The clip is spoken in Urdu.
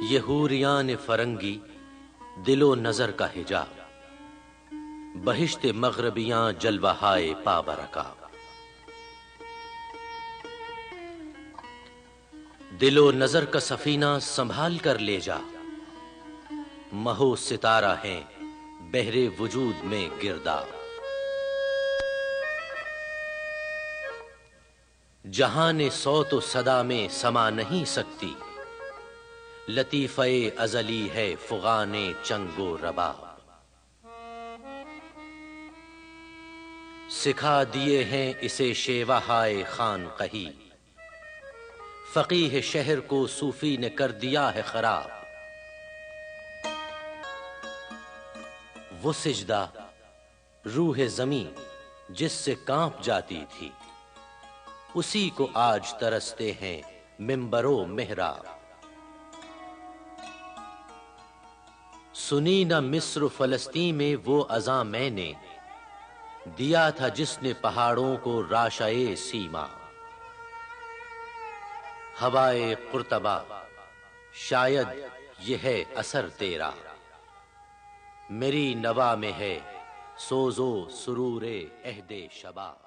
یہ حوریان فرنگی دل و نظر کا حجاب، بہشت مغربیاں جلوہ ہائے پابرکا۔ دل و نظر کا سفینہ سنبھال کر لے جا، مہو ستارہ ہیں بحر وجود میں گرداب۔ جہان صوت و صدا میں سما نہیں سکتی، لطیفہ ازلی ہے فغان چنگ و رباب۔ سکھا دیے ہیں اسے شیوہ ہائے خانقہی، فقیہ شہر کو صوفی نے کر دیا ہے خراب۔ وہ سجدہ روح زمین جس سے کانپ جاتی تھی، اسی کو آج ترستے ہیں منبر و محراب۔ سنی نہ مصر و فلسطین میں وہ اذاں میں نے، دیا تھا جس نے پہاڑوں کو راشئے سیما۔ ہوائے قرطبہ شاید یہ ہے اثر تیرا، میری نوا میں ہے سوز و سرور عہد شباب۔